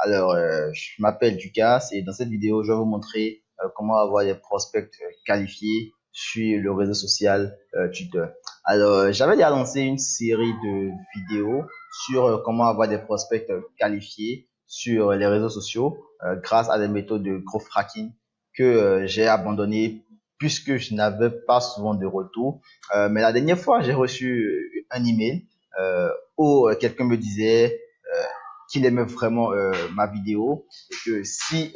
Alors, je m'appelle Ducas et dans cette vidéo, je vais vous montrer comment avoir des prospects qualifiés sur le réseau social Twitter. Alors, j'avais déjà lancé une série de vidéos sur comment avoir des prospects qualifiés sur les réseaux sociaux grâce à des méthodes de growth hacking que j'ai abandonné puisque je n'avais pas souvent de retour. Mais la dernière fois, j'ai reçu un email où quelqu'un me disait qu'il aimait vraiment ma vidéo et que si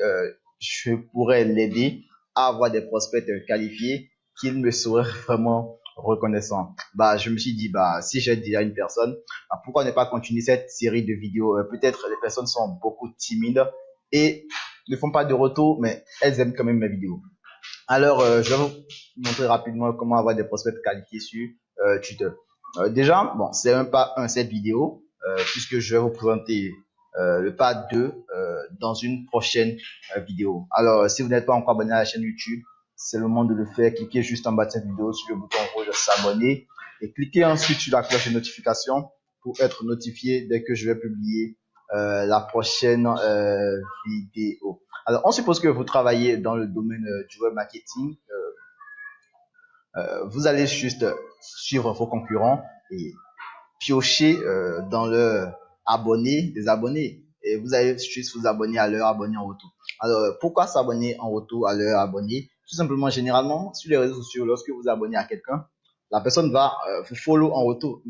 je pourrais l'aider à avoir des prospects qualifiés, qu'il me serait vraiment reconnaissant. Bah, je me suis dit, bah, si j'aide déjà une personne, bah, pourquoi ne pas continuer cette série de vidéos? Peut-être les personnes sont beaucoup timides et ne font pas de retour, mais elles aiment quand même mes vidéos. Alors, je vais vous montrer rapidement comment avoir des prospects qualifiés sur Twitter. Déjà, bon, c'est un pas 1 cette vidéo, puisque je vais vous présenter le pas 2 dans une prochaine vidéo. Alors, si vous n'êtes pas encore abonné à la chaîne YouTube, c'est le moment de le faire. Cliquez juste en bas de cette vidéo sur le bouton rouge s'abonner et cliquez ensuite sur la cloche de notification pour être notifié dès que je vais publier la prochaine vidéo. Alors, on suppose que vous travaillez dans le domaine du web marketing. Vous allez juste suivre vos concurrents et piocher dans leur abonné des abonnés. Et vous allez juste vous abonner à leur abonné en retour. Alors, pourquoi s'abonner en retour à leur abonné? Tout simplement, généralement, sur les réseaux sociaux, lorsque vous abonnez à quelqu'un, la personne va vous follow en retour.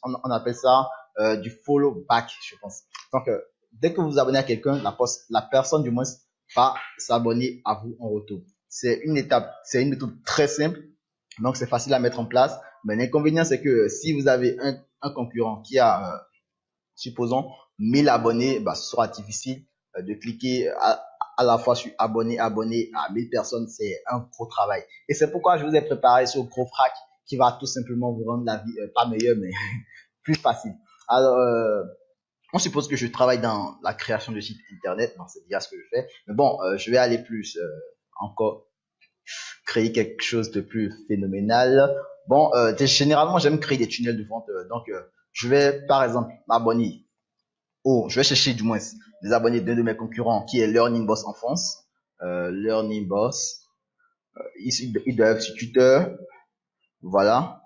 On appelle ça du follow back, je pense. Donc, dès que vous vous abonnez à quelqu'un, la personne du moins va s'abonner à vous en retour. C'est une étape, c'est une méthode très simple. Donc, c'est facile à mettre en place. Mais l'inconvénient, c'est que si vous avez un concurrent qui a, supposons, 1000 abonnés, bah, ce sera difficile de cliquer à la fois sur abonner à 1000 personnes. C'est un gros travail. Et c'est pourquoi je vous ai préparé ce gros frac qui va tout simplement vous rendre la vie, pas meilleure, mais plus facile. Alors, on suppose que je travaille dans la création de sites internet. Donc, c'est déjà ce que je fais. Mais bon, je vais aller plus encore créer quelque chose de plus phénoménal. Bon, généralement, j'aime créer des tunnels de vente. Donc, je vais, par exemple, m'abonner je vais chercher du moins des abonnés d'un de mes concurrents qui est Learning Boss en France. Learning Boss. Ils doivent être sur Twitter. Voilà.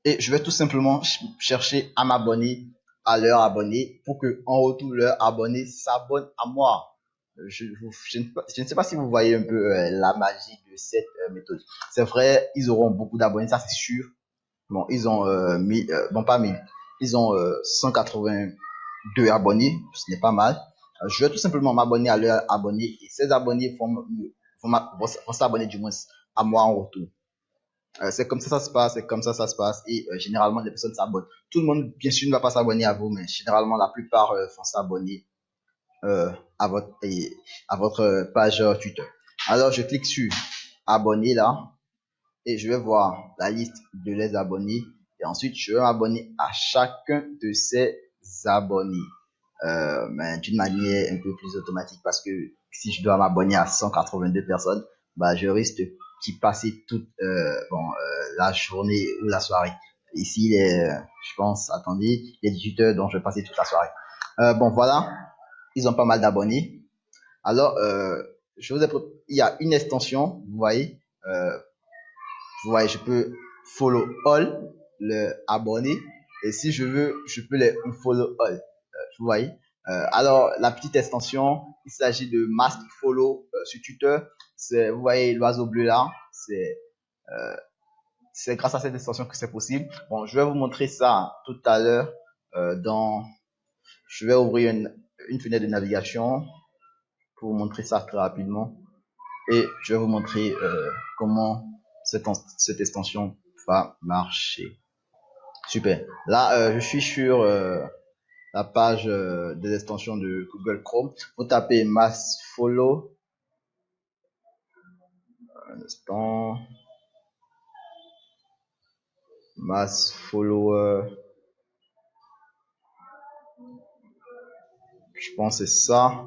Et je vais tout simplement chercher à m'abonner à leur abonné pour que en retour leur abonné s'abonne à moi. Je ne sais pas si vous voyez un peu la magie de cette méthode. C'est vrai, ils auront beaucoup d'abonnés, ça c'est sûr. Bon, ils ont bon pas 1000, ils ont 182 abonnés, ce n'est pas mal. Je vais tout simplement m'abonner à leurs abonnés et ces abonnés vont s'abonner du moins à moi en retour. C'est comme ça se passe, c'est comme ça se passe et généralement les personnes s'abonnent. Tout le monde bien sûr ne va pas s'abonner à vous, mais généralement la plupart vont s'abonner à votre page Twitter. Alors je clique sur abonner là et je vais voir la liste de les abonnés et ensuite je vais m'abonner à chacun de ces abonnés. Mais d'une manière un peu plus automatique parce que si je dois m'abonner à 182 personnes, bah, je risque d'y passer toute la journée ou la soirée. Ici, je pense, attendez, les 18 heures, donc je vais passer toute la soirée. Bon, voilà, ils ont pas mal d'abonnés. Alors, il y a une extension, vous voyez, je peux follow all le abonné et si je veux, je peux les follow all. Vous voyez. Alors, la petite extension, il s'agit de Mask Follow sur Twitter. Vous voyez l'oiseau bleu là. C'est grâce à cette extension que c'est possible. Bon, je vais vous montrer ça tout à l'heure. Je vais ouvrir une fenêtre de navigation pour vous montrer ça très rapidement. Et je vais vous montrer comment cette extension va marcher. Super. Là, je suis sur la page des extensions de Google Chrome. Vous tapez Mass Follow. Un instant. Mass Follower. Je pense que c'est ça.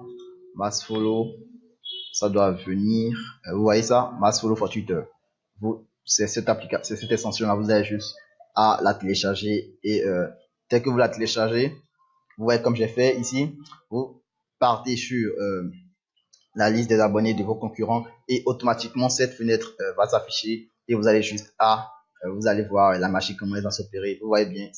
Mass Follow. Ça doit venir. Vous voyez ça? Mass Follow for Twitter. C'est cette extension-là. Vous avez juste à la télécharger et dès que vous la téléchargez, vous voyez comme j'ai fait ici, vous partez sur la liste des abonnés de vos concurrents et automatiquement cette fenêtre va s'afficher et vous allez juste vous allez voir la machine comment elle va s'opérer. Vous voyez bien,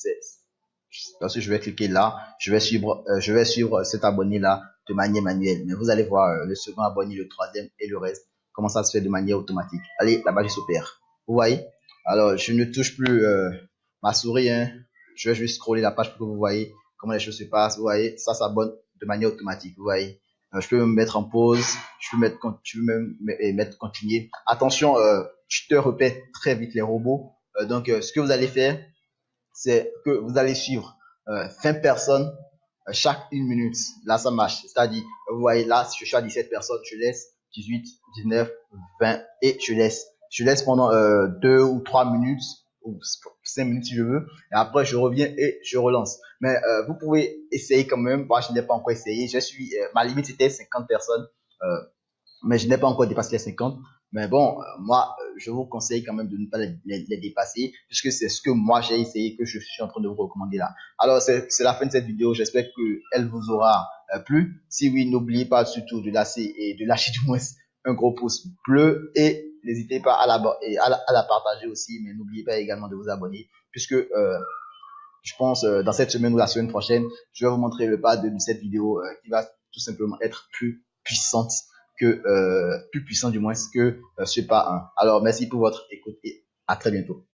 parce que je vais cliquer là, je vais suivre cet abonné là de manière manuelle. Mais vous allez voir le second abonné, le troisième et le reste, comment ça se fait de manière automatique. Allez, la magie s'opère. Vous voyez? Alors, je ne touche plus ma souris, hein. Je vais juste scroller la page pour que vous voyez comment les choses se passent. Vous voyez, ça s'abonne de manière automatique. Vous voyez? Je peux me mettre en pause, je peux même mettre continuer. Attention, je te répète très vite les robots. Donc, ce que vous allez faire, c'est que vous allez suivre 20 personnes chaque 1 minute. Là, ça marche. C'est-à-dire, vous voyez là, si je suis à 17 personnes, je laisse 18, 19, 20 et je laisse. Je laisse pendant 2 ou 3 minutes ou 5 minutes si je veux. Et après, je reviens et je relance. Mais vous pouvez essayer quand même. Moi, je n'ai pas encore essayé. Ma limite, c'était 50 personnes. Euh, mais je n'ai pas encore dépassé les 50. Mais bon, moi, je vous conseille quand même de ne pas les dépasser, puisque c'est ce que moi j'ai essayé, que je suis en train de vous recommander là. Alors, c'est la fin de cette vidéo. J'espère qu'elle vous aura plu. Si oui, n'oubliez pas surtout de lâcher du moins un gros pouce bleu et n'hésitez pas à la partager aussi, mais n'oubliez pas également de vous abonner, puisque je pense dans cette semaine ou la semaine prochaine, je vais vous montrer le pas de cette vidéo qui va tout simplement être plus puissant du moins que ce pas 1. Alors merci pour votre écoute et à très bientôt.